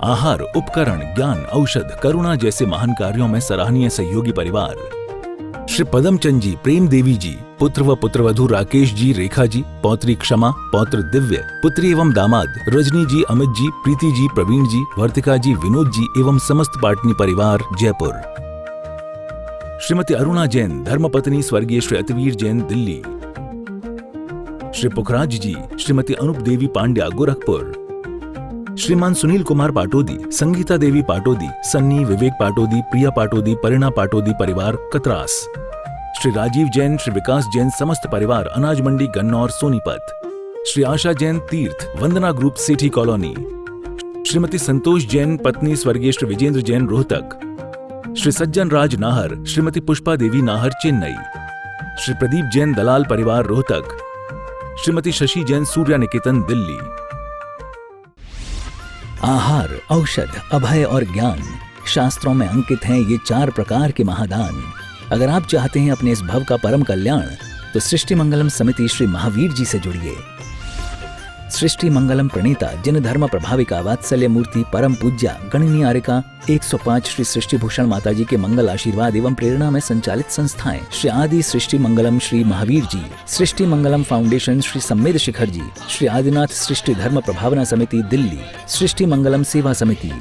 आहार, उपकरण, ज्ञान, औषध, करुणा जैसे महान कार्यों में सराहनीय सहयोगी परिवार। श्री पदमचंद जी, प्रेम देवी जी, पुत्र व पुत्रवधू राकेश जी, रेखा जी, पौत्री क्षमा, पौत्र दिव्य, पुत्री एवं दामाद रजनी जी, अमित जी, प्रीति जी, प्रवीण जी, वर्तिका जी, विनोद जी एवं समस्त पाटनी परिवार, जयपुर। श्रीमती अरुणा जैन, धर्मपत्नी स्वर्गीय श्री अतिवीर जैन, दिल्ली। श्री पुखराज जी, श्रीमती अनूप देवी पांड्या, गोरखपुर। श्रीमान सुनील कुमार पाटोदी, संगीता देवी पाटोदी, सन्नी, विवेक पाटोदी, प्रिया पाटोदी, परिणा पाटोदी परिवार, कतरास। श्री राजीव जैन, श्री विकास जैन, समस्त परिवार, अनाज मंडी, गन्नौर, सोनीपत। श्री आशा जैन, तीर्थ, वंदना ग्रुप, सेठी कॉलोनी। श्रीमती संतोष जैन, पत्नी स्वर्गीय श्री विजेंद्र जैन, रोहतक। श्री सज्जन राज नाहर, श्रीमती पुष्पा देवी नाहर, चेन्नई। श्री प्रदीप जैन, दलाल परिवार, रोहतक। श्रीमती शशि जैन, सूर्या निकेतन, दिल्ली। आहार, औषध, अभय और ज्ञान, शास्त्रों में अंकित हैं ये 4 प्रकार के महादान। अगर आप चाहते हैं अपने इस भव का परम कल्याण, तो सृष्टि मंगलम समिति श्री महावीर जी से जुड़िए। सृष्टि मंगलम प्रणीता, जिन धर्म प्रभाविका, वात्सल्य मूर्ति, परम पूज्या, गणनीयारिका 105 श्री सृष्टि भूषण माता जी के मंगल आशीर्वाद एवं प्रेरणा में संचालित संस्थाएं श्री आदि सृष्टि मंगलम श्री महावीर जी, सृष्टि मंगलम फाउंडेशन श्री सम्मेद शिखर जी, श्री आदिनाथ सृष्टि धर्म प्रभावना समिति, दिल्ली, सृष्टि मंगलम सेवा समिति,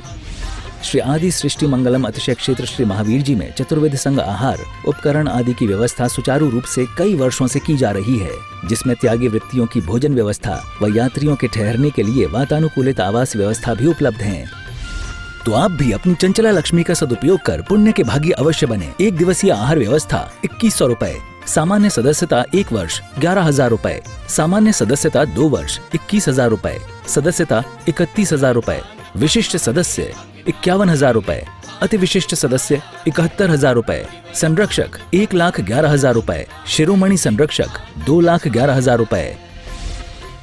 श्री आदि सृष्टि मंगलम अतिशय क्षेत्र श्री महावीर जी में चतुर्वेद संघ आहार, उपकरण आदि की व्यवस्था सुचारू रूप से कई वर्षों से की जा रही है, जिसमें त्यागी वृत्तियों की भोजन व्यवस्था व यात्रियों के ठहरने के लिए वातानुकूलित आवास व्यवस्था भी उपलब्ध है। तो आप भी अपनी चंचला लक्ष्मी का सदुपयोग कर पुण्य के भागी अवश्य बने। 1 दिवसीय आहार व्यवस्था 2100 रुपए, सामान्य सदस्यता 1 वर्ष 11,000 रुपए, सामान्य सदस्यता 2 वर्ष 21,000 रुपए, सदस्यता 31,000 रुपए, विशिष्ट सदस्य 51,000 रुपए, अति विशिष्ट सदस्य 71,000 रुपए, संरक्षक 1,11,000 रुपए, शिरोमणि संरक्षक 2,11,000 रुपए।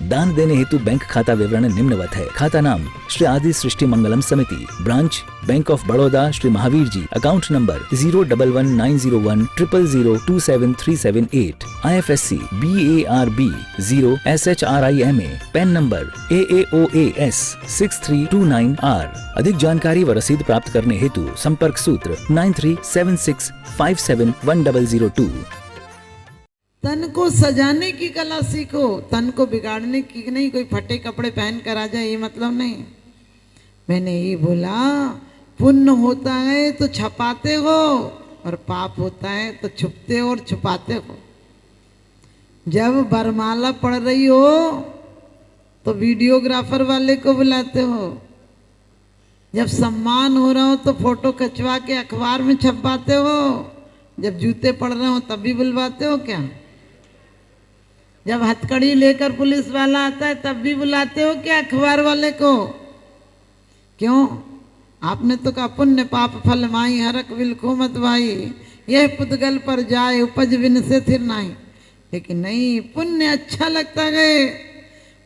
दान देने हेतु बैंक खाता विवरण निम्नवत है। खाता नाम श्री आदि Srishti Mangalam Samiti, branch bank of Baroda Shri Mahavir ji, account number 0119010027378, IFSC BARB 0SHRIMA, PAN number AAOAS 6329R। अधिक जानकारी व रसीद प्राप्त करने हेतु संपर्क सूत्र 9376571002। तन को सजाने की कला सीखो, तन को बिगाड़ने की नहीं। कोई फटे कपड़े पहन कर आ जाए, ये मतलब नहीं। मैंने ये बोला, पुण्य होता है तो छपाते हो और पाप होता है तो छुपते हो और छुपाते हो। जब बरमाला पड़ रही हो तो वीडियोग्राफर वाले को बुलाते हो, जब सम्मान हो रहा हो तो फोटो खिंचवा के अखबार में छपवाते हो, जब जूते पड़ रहे हो तब भी बुलवाते हो क्या? जब हथकड़ी लेकर पुलिस वाला आता है तब भी बुलाते हो क्या अखबार वाले को? क्यों? आपने तो कहा पुण्य पाप फल माई, हरक विलखो मत भाई, यह पुद्गल पर जाए उपज बिन से थिर नहीं। लेकिन नहीं, पुण्य अच्छा लगता है।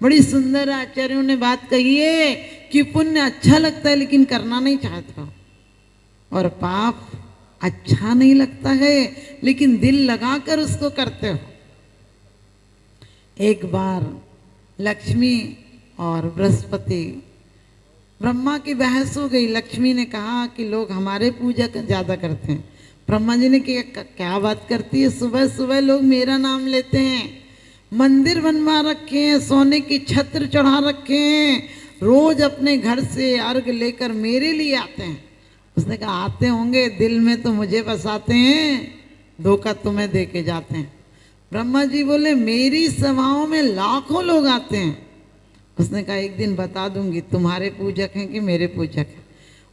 बड़ी सुंदर आचार्यों ने बात कही है कि पुण्य अच्छा लगता है लेकिन करना नहीं चाहते हो, और पाप अच्छा नहीं लगता है लेकिन दिल लगाकर उसको करते हो। एक बार लक्ष्मी और बृहस्पति, ब्रह्मा की बहस हो गई। लक्ष्मी ने कहा कि लोग हमारे पूजा ज़्यादा करते हैं। ब्रह्मा जी ने कहा क्या बात करती है, सुबह सुबह लोग मेरा नाम लेते हैं, मंदिर बनवा रखे हैं, सोने की छत्र चढ़ा रखे हैं, रोज अपने घर से अर्घ लेकर मेरे लिए आते हैं। उसने कहा आते होंगे, दिल में तो मुझे बसाते हैं, धोखा तुम्हें दे के जाते हैं। ब्रह्मा जी बोले मेरी सभाओं में लाखों लोग आते हैं। उसने कहा एक दिन बता दूंगी तुम्हारे पूजक हैं कि मेरे पूजक हैं।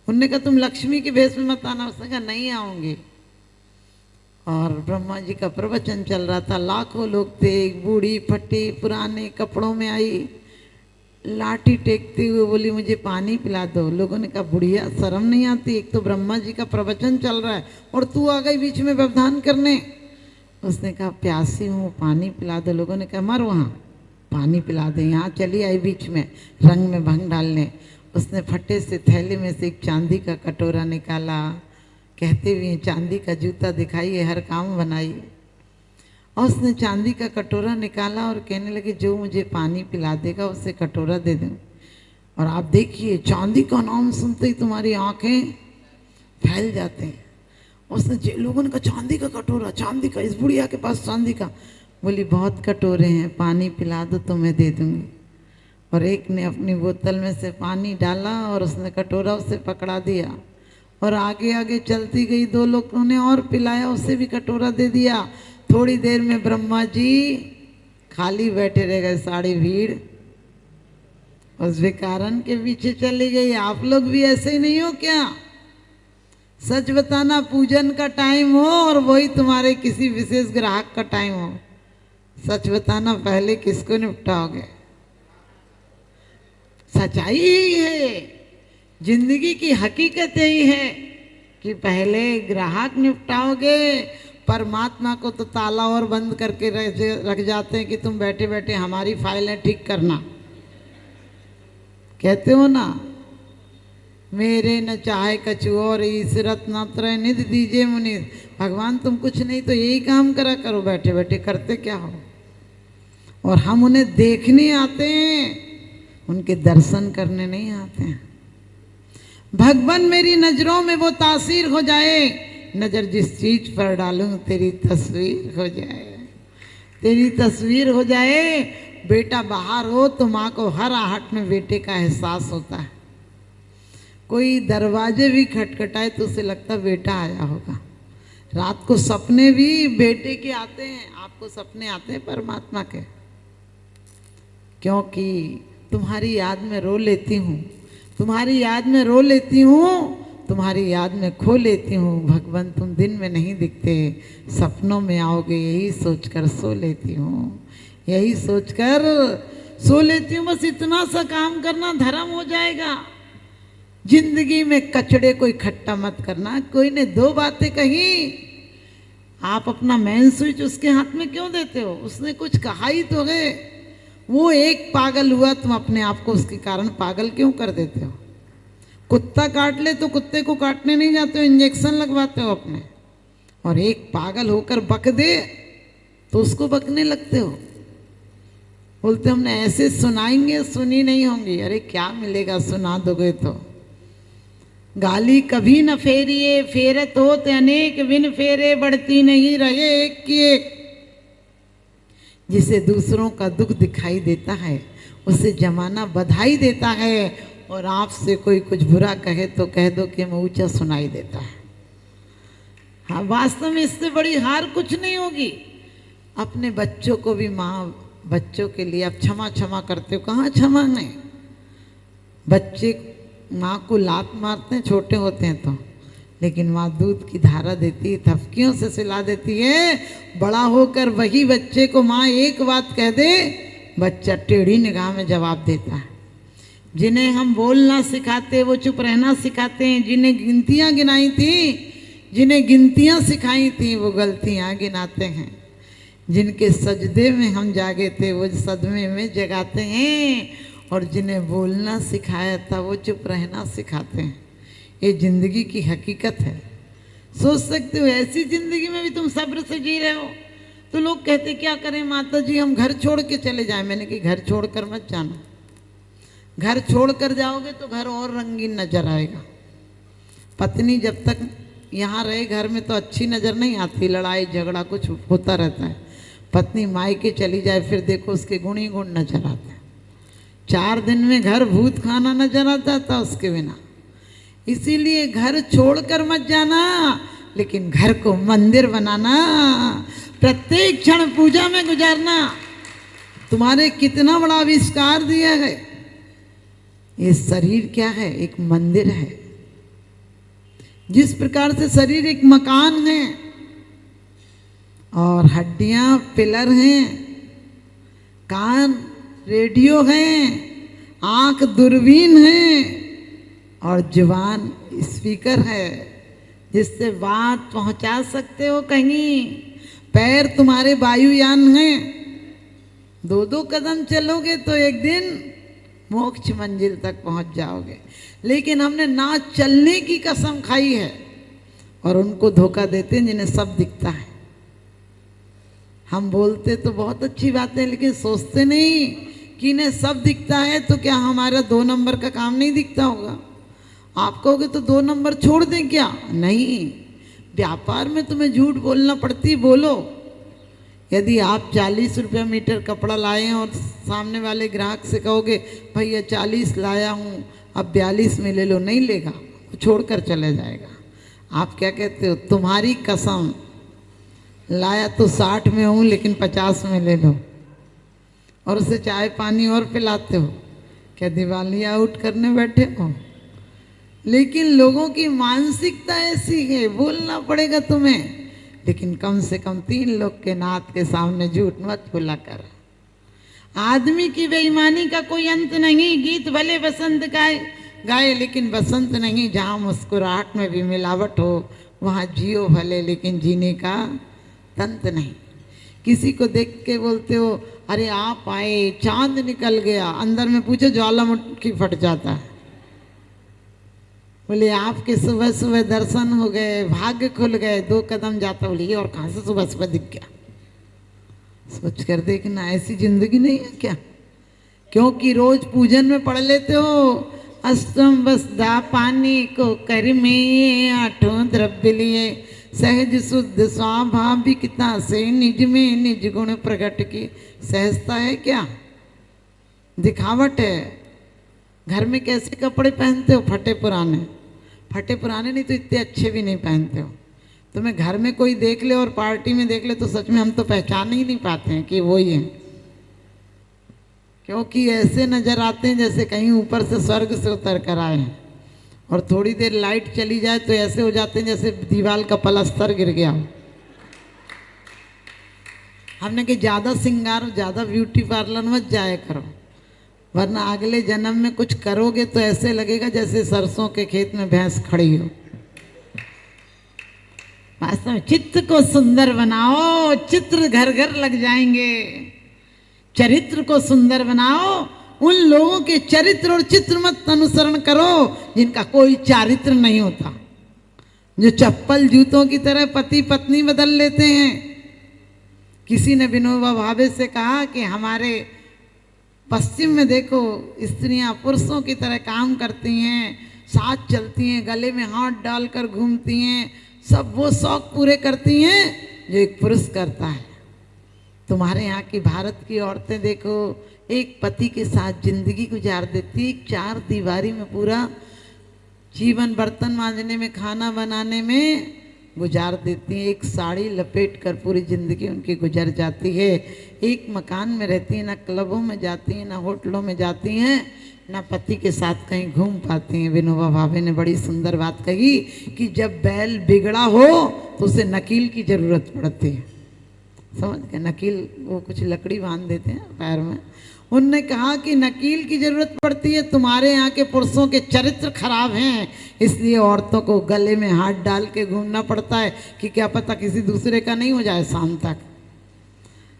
उन्होंने कहा तुम लक्ष्मी के भेष में मत आना। उसने कहा नहीं आऊंगी। और ब्रह्मा जी का प्रवचन चल रहा था, लाखों लोग थे। एक बूढ़ी फटी पुराने कपड़ों में आई, लाठी टेकते हुए बोली मुझे पानी पिला दो। लोगों ने कहा बुढ़िया शर्म नहीं आती, एक तो ब्रह्मा जी का प्रवचन चल रहा है और तू आ गई बीच में व्यवधान करने। उसने कहा प्यासी हूँ, पानी पिला दो। लोगों ने कहा मर वहाँ, पानी पिला दे। यहाँ चली आई बीच में रंग में भंग डालने। उसने फटे से थैले में से एक चांदी का कटोरा निकाला, कहते हुए चांदी का जूता दिखाई, हर काम बनाई। और उसने चांदी का कटोरा निकाला और कहने लगे जो मुझे पानी पिला देगा उसे कटोरा दे दूँ। और आप देखिए चांदी का नाम सुनते ही तुम्हारी आंखें फैल जाते हैं। उसने लोगों ने कहा चांदी का कटोरा, चांदी का, इस बुढ़िया के पास चांदी का। बोली बहुत कटोरे हैं, पानी पिला दो तो मैं दे दूंगी। और एक ने अपनी बोतल में से पानी डाला और उसने कटोरा उससे पकड़ा दिया और आगे आगे चलती गई। 2 लोगों ने और पिलाया, उसे भी कटोरा दे दिया। थोड़ी देर में ब्रह्मा जी खाली बैठे रह गए, सारी भीड़ उस विकारन के पीछे चली गई। आप लोग भी ऐसे ही नहीं हो क्या? सच बताना, पूजन का टाइम हो और वही तुम्हारे किसी विशेष ग्राहक का टाइम हो, सच बताना पहले किसको निपटाओगे? सच्चाई यही है, जिंदगी की हकीकत यही है कि पहले ग्राहक निपटाओगे। परमात्मा को तो ताला और बंद करके रख जाते हैं कि तुम बैठे बैठे हमारी फाइलें ठीक करना। कहते हो ना, मेरे न चाहे कछु और ईसरत न त्रय निधि दीजिए मुनि। भगवान तुम कुछ नहीं तो यही काम करा करो, बैठे बैठे करते क्या हो? और हम उन्हें देखने आते हैं, उनके दर्शन करने नहीं आते हैं। भगवान मेरी नजरों में वो तासीर हो जाए, नजर जिस चीज पर डालूं तेरी तस्वीर हो जाए, तेरी तस्वीर हो जाए। बेटा बाहर हो तो माँ को हर आहट में बेटे का एहसास होता है। कोई दरवाजे भी खटखटाए तो उसे लगता बेटा आया होगा। रात को सपने भी बेटे के आते हैं। आपको सपने आते हैं परमात्मा के? क्योंकि तुम्हारी याद में रो लेती हूँ, तुम्हारी याद में रो लेती हूँ, तुम्हारी याद में खो लेती हूँ। भगवान तुम दिन में नहीं दिखते, सपनों में आओगे, यही सोचकर सो लेती हूँ, यही सोचकर सो लेती हूँ। बस इतना सा काम करना, धर्म हो जाएगा। जिंदगी में कचड़े को इकट्ठा मत करना। कोई ने 2 बातें कही, आप अपना मेन स्विच उसके हाथ में क्यों देते हो? उसने कुछ कहा ही तो है। वो एक पागल हुआ, तुम अपने आप को उसके कारण पागल क्यों कर देते हो? कुत्ता काट ले तो कुत्ते को काटने नहीं जाते हो, इंजेक्शन लगवाते हो अपने। और एक पागल होकर बक दे तो उसको बकने लगते हो। बोलते हमने ऐसे सुनाएंगे, सुनी नहीं होंगी। अरे क्या मिलेगा सुना दोगे तो? गाली कभी न फेरिए, फेरत होते अनेक बिन फेरे, बढ़ती नहीं रहे एक की एक। जिसे दूसरों का दुख दिखाई देता है उसे जमाना बधाई देता है, और आपसे कोई कुछ बुरा कहे तो कह दो कि मैं ऊंचा सुनाई देता है। हाँ, वास्तव में इससे बड़ी हार कुछ नहीं होगी। अपने बच्चों को भी माँ बच्चों के लिए आप क्षमा क्षमा करते हो, कहाँ क्षमा नहीं। बच्चे माँ को लात मारते हैं छोटे होते हैं तो, लेकिन माँ दूध की धारा देती है, थपकियों से सिला देती है। बड़ा होकर वही बच्चे को माँ एक बात कह दे, बच्चा टेढ़ी निगाह में जवाब देता है। जिन्हें हम बोलना सिखाते वो चुप रहना सिखाते हैं। जिन्हें गिनतियाँ गिनाई थी, जिन्हें गिनतियाँ सिखाई थी वो गलतियाँ गिनाते हैं। जिनके सजदे में हम जागे थे वो सदमे में जगाते हैं, और जिन्हें बोलना सिखाया था वो चुप रहना सिखाते हैं। ये जिंदगी की हकीकत है। सोच सकते हो ऐसी जिंदगी में भी तुम सब्र से जी रहे हो। तो लोग कहते क्या करें माता जी, हम घर छोड़ के चले जाएं। मैंने कि घर छोड़कर मत जाना। घर छोड़कर जाओगे तो घर और रंगीन नजर आएगा। पत्नी जब तक यहाँ रहे घर में तो अच्छी नजर नहीं आती, लड़ाई झगड़ा कुछ होता रहता है। पत्नी मायके चली जाए फिर देखो उसके गुण ही गुण नजर आते हैं। 4 दिन में घर भूत खाना नजर आता था उसके बिना। इसीलिए घर छोड़कर मत जाना, लेकिन घर को मंदिर बनाना, प्रत्येक क्षण पूजा में गुजारना। तुम्हारे कितना बड़ा आविष्कार दिया है। ये शरीर क्या है? एक मंदिर है। जिस प्रकार से शरीर एक मकान है और हड्डियां पिलर हैं, कान रेडियो हैं, आंख दूरबीन है और जुबान स्पीकर है जिससे बात पहुंचा सकते हो कहीं। पैर तुम्हारे वायुयान हैं। 2-2 कदम चलोगे तो एक दिन मोक्ष मंजिल तक पहुंच जाओगे। लेकिन हमने ना चलने की कसम खाई है और उनको धोखा देते हैं जिन्हें सब दिखता है। हम बोलते तो बहुत अच्छी बातें, लेकिन सोचते नहीं कि कि इन्हें सब दिखता है, तो क्या हमारा 2 नंबर का काम नहीं दिखता होगा? आप कहोगे तो 2 नंबर छोड़ दें क्या? नहीं, व्यापार में तुम्हें झूठ बोलना पड़ती, बोलो। यदि आप 40 रुपये मीटर कपड़ा लाए हैं और सामने वाले ग्राहक से कहोगे भैया 40 लाया हूँ, अब 42 में ले लो, नहीं लेगा, वो छोड़कर चले जाएगा। आप क्या कहते हो? तुम्हारी कसम, लाया तो 60 में हूँ लेकिन 50 में ले लो, और उसे चाय पानी और पिलाते हो। क्या दिवाली आउट करने बैठे हो? लेकिन लोगों की मानसिकता ऐसी है, बोलना पड़ेगा तुम्हें, लेकिन कम से कम 3 लोग के नाथ के सामने झूठ मत बोला कर। आदमी की बेईमानी का कोई अंत नहीं। गीत भले बसंत गाए लेकिन बसंत नहीं। जहाँ मुस्कुराहट में भी मिलावट हो वहाँ जियो भले, लेकिन जीने का तंत नहीं। किसी को देख के बोलते हो अरे आप आए, चांद निकल गया, अंदर में पूछो ज्वालामुखी फट जाता है। बोले आपके सुबह सुबह दर्शन हो गए, भाग्य खुल गए, 2 कदम जाता, बोले ये और कहाँ से सुबह सुबह दिख गया। सोच कर देखना, ऐसी जिंदगी नहीं है क्या? क्योंकि रोज पूजन में पढ़ लेते हो अष्टम वसदा पानी को कर में 8 द्रव्य लिए, सहज शुद्ध स्वाभाविकता से निज में निज गुण प्रकट की। सहजता है क्या? दिखावट है। घर में कैसे कपड़े पहनते हो? फटे पुराने। फटे पुराने नहीं तो इतने अच्छे भी नहीं पहनते हो। तुम्हें घर में कोई देख ले और पार्टी में देख ले तो सच में हम तो पहचान ही नहीं पाते हैं कि वो ही है, क्योंकि ऐसे नजर आते हैं जैसे कहीं ऊपर से स्वर्ग से उतर कर आए हैं। और थोड़ी देर लाइट चली जाए तो ऐसे हो जाते हैं जैसे दीवार का पलस्तर गिर गया हो। हमने कि ज़्यादा श्रृंगार, ज़्यादा ब्यूटी पार्लर मत जाया करो, वरना अगले जन्म में कुछ करोगे तो ऐसे लगेगा जैसे सरसों के खेत में भैंस खड़ी हो। वास्तव में चित्त को सुंदर बनाओ, चित्र घर घर लग जाएंगे। चरित्र को सुंदर बनाओ, उन लोगों के चरित्र और चित्र मत अनुसरण करो जिनका कोई चारित्र नहीं होता, जो चप्पल जूतों की तरह पति पत्नी बदल लेते हैं। किसी ने विनोबा भावे से कहा कि हमारे पश्चिम में देखो स्त्रियां पुरुषों की तरह काम करती हैं, साथ चलती हैं, गले में हाथ डालकर घूमती हैं, सब वो शौक पूरे करती हैं जो एक पुरुष करता है। तुम्हारे यहाँ की भारत की औरतें देखो, एक पति के साथ जिंदगी गुजार देती, 4 दीवारी में पूरा जीवन बर्तन मांजने में, खाना बनाने में गुजार देती हैं। एक साड़ी लपेट कर पूरी ज़िंदगी उनकी गुजर जाती है। एक मकान में रहती हैं, ना क्लबों में जाती हैं, ना होटलों में जाती हैं, ना पति के साथ कहीं घूम पाती हैं। विनोबा भावे ने बड़ी सुंदर बात कही कि जब बैल बिगड़ा हो तो उसे नकील की ज़रूरत पड़ती है। समझ गए? नकील, वो कुछ लकड़ी बांध देते हैं पैर में। उनने कहा कि नकील की जरूरत पड़ती है। तुम्हारे यहाँ के पुरुषों के चरित्र खराब हैं, इसलिए औरतों को गले में हाथ डाल के घूमना पड़ता है कि क्या पता किसी दूसरे का नहीं हो जाए शाम तक।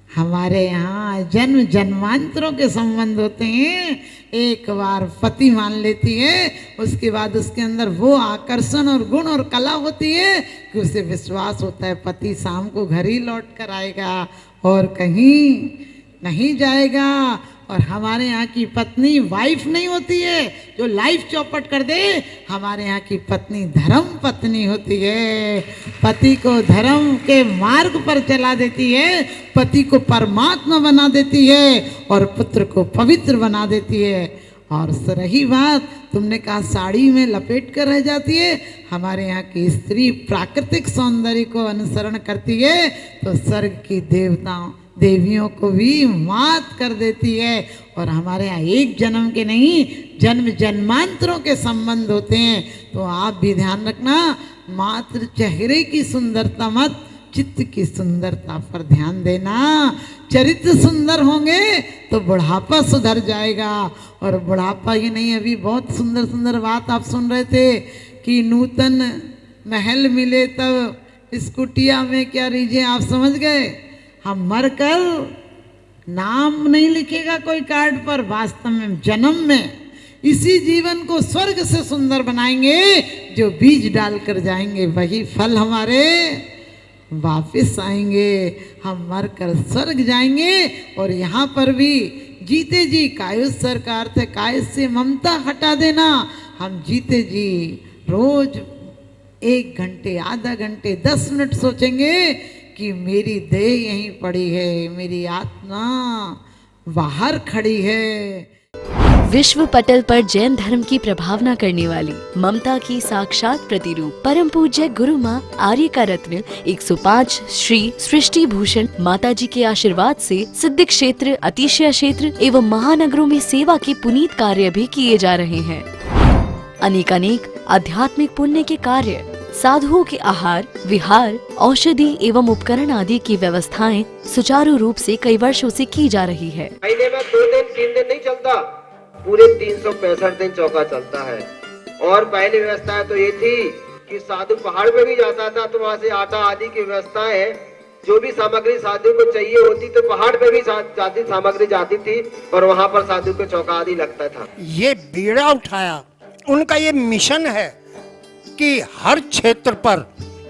हमारे यहाँ जन्म जन्मांतरों के संबंध होते हैं। एक बार पति मान लेती है, उसके बाद उसके अंदर वो आकर्षण और गुण और कला होती है कि उसे विश्वास होता है पति शाम को घर ही लौट कर आएगा और कहीं नहीं जाएगा। और हमारे यहाँ की पत्नी वाइफ नहीं होती है जो लाइफ चौपट कर दे। हमारे यहाँ की पत्नी धर्म पत्नी होती है, पति को धर्म के मार्ग पर चला देती है, पति को परमात्मा बना देती है और पुत्र को पवित्र बना देती है। और रही बात, तुमने कहा साड़ी में लपेट कर रह जाती है, हमारे यहाँ की स्त्री प्राकृतिक सौंदर्य को अनुसरण करती है तो स्वर्ग की देवताओं देवियों को भी मात कर देती है। और हमारे यहाँ एक जन्म के नहीं, जन्म जन्मांतरों के संबंध होते हैं। तो आप भी ध्यान रखना, मात्र चेहरे की सुंदरता मत, चित्त की सुंदरता पर ध्यान देना। चरित्र सुंदर होंगे तो बुढ़ापा सुधर जाएगा। और बुढ़ापा ही नहीं, अभी बहुत सुंदर सुंदर बात आप सुन रहे थे कि नूतन महल मिले तब स्कूटिया में क्या रीझे। आप समझ गए? हम मरकर नाम नहीं लिखेगा कोई कार्ड पर, वास्तव में जन्म में इसी जीवन को स्वर्ग से सुंदर बनाएंगे। जो बीज डालकर जाएंगे वही फल हमारे वापस आएंगे। हम मरकर स्वर्ग जाएंगे और यहाँ पर भी जीते जी कायुष सरकार थे, कायुष से ममता हटा देना। हम जीते जी रोज 1 घंटे, आधा घंटे, 10 मिनट सोचेंगे कि मेरी देह यहीं पड़ी है, मेरी आत्मा बाहर खड़ी है। विश्व पटल पर जैन धर्म की प्रभावना करने वाली ममता की साक्षात प्रतिरूप परम पूज्य गुरु माँ आर्य का रत्न 105 श्री सृष्टि भूषण माता जी के आशीर्वाद से सिद्धि क्षेत्र, अतिशय क्षेत्र एवं महानगरों में सेवा के पुनीत कार्य भी किए जा रहे हैं। अनेक आध्यात्मिक पुण्य के कार्य, साधुओं के आहार, विहार, औषधि एवं उपकरण आदि की व्यवस्थाएं सुचारू रूप से कई वर्षों से की जा रही है। महीने में 2 दिन 3 दिन नहीं चलता, पूरे 365 दिन चौका चलता है। और पहली व्यवस्था तो ये थी कि साधु पहाड़ पे भी जाता था तो वहाँ से आटा आदि की व्यवस्था है, जो भी सामग्री साधु को चाहिए होती तो पहाड़ पे भी जाती सामग्री जाती थी और वहाँ पर साधु को चौका आदि लगता था। ये बीड़ा उठाया, उनका ये मिशन है कि हर क्षेत्र पर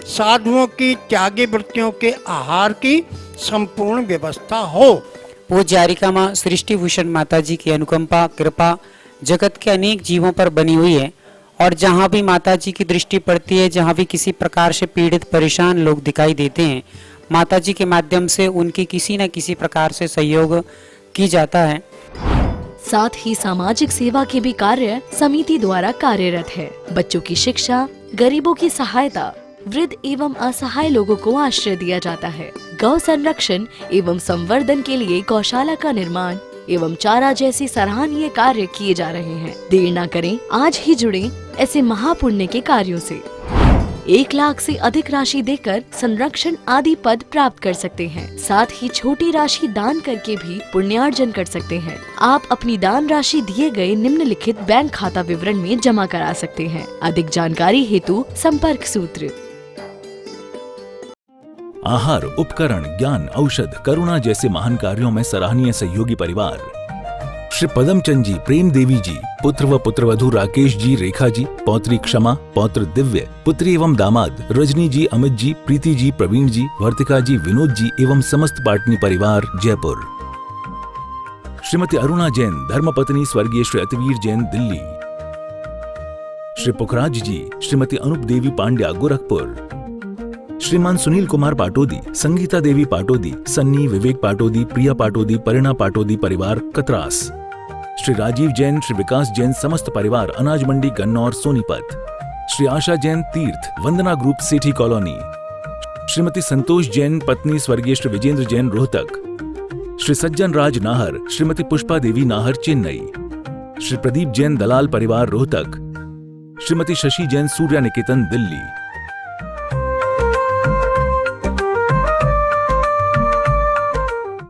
साधुओं की त्यागी वृत्तियों के आहार की संपूर्ण व्यवस्था हो। पूज्य आर्यिका माँ सृष्टि भूषण माता जी की अनुकंपा कृपा जगत के अनेक जीवों पर बनी हुई है और जहाँ भी माता जी की दृष्टि पड़ती है, जहाँ भी किसी प्रकार से पीड़ित परेशान लोग दिखाई देते हैं, माता जी के माध्यम से उनकी किसी न किसी प्रकार से सहयोग की जाता है। साथ ही सामाजिक सेवा के भी कार्य समिति द्वारा कार्यरत है। बच्चों की शिक्षा, गरीबों की सहायता, वृद्ध एवं असहाय लोगों को आश्रय दिया जाता है। गौ संरक्षण एवं संवर्धन के लिए गौशाला का निर्माण एवं चारा जैसे सराहनीय कार्य किए जा रहे हैं। देर न करें, आज ही जुड़े ऐसे महापुण्य के कार्यों से। 1 लाख से अधिक राशि देकर संरक्षण आदि पद प्राप्त कर सकते हैं। साथ ही छोटी राशि दान करके भी पुण्यार्जन कर सकते हैं। आप अपनी दान राशि दिए गए निम्नलिखित बैंक खाता विवरण में जमा करा सकते हैं। अधिक जानकारी हेतु संपर्क सूत्र। आहार, उपकरण, ज्ञान, औषध, करुणा जैसे महान कार्यों में सराहनीय सहयोगी परिवार श्री पदमचंद जी, प्रेम देवी जी, पुत्र व पुत्रवधू राकेश जी, रेखा जी, पौत्री क्षमा, पौत्र दिव्य, पुत्री एवं दामाद रजनी जी, अमित जी, प्रीति जी, प्रवीण जी, वर्तिका जी, विनोद जी एवं समस्त पाटनी परिवार जयपुर। श्रीमती अरुणा जैन, धर्मपत्नी स्वर्गीय श्री अतिवीर जैन, दिल्ली। श्री पुखराज जी, श्रीमती अनूप देवी पांड्या, गोरखपुर। श्रीमान सुनील कुमार पाटोदी, संगीता देवी पाटोदी, सन्नी, विवेक पाटोदी, प्रिया पाटोदी, परिणा पाटोदी परिवार कतरास। श्री राजीव जैन, श्री विकास जैन, समस्त परिवार अनाज मंडी गन्नौर सोनीपत। श्री आशा जैन, तीर्थ, वंदना ग्रुप, सेठी कॉलोनी। श्रीमती संतोष जैन, पत्नी स्वर्गीय श्री विजेंद्र जैन, रोहतक। श्री सज्जन राज नाहर, श्रीमती पुष्पा देवी नाहर, चेन्नई। श्री प्रदीप जैन, दलाल परिवार, रोहतक। श्रीमती शशि जैन, सूर्या निकेतन, दिल्ली।